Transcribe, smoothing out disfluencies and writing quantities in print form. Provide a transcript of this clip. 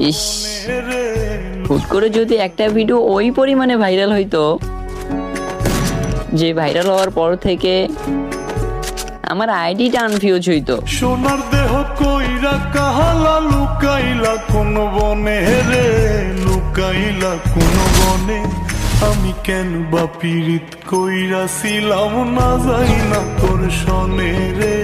ইস, হুট করে যদি একটা ভিডিও ওই পরিমাণে ভাইরাল হইতো যে ভাইরাল হওয়ার পর থেকে আমার আইডিটা আনফিউজ হইতো। সোনার দেহ কইরা কাহালা লুকাইলা কোন বনে রে, লুকাইলা কোন বনে। আমি কেন বা পীড়িত কইরা ছিলাম না যাই না তোর সনে রে।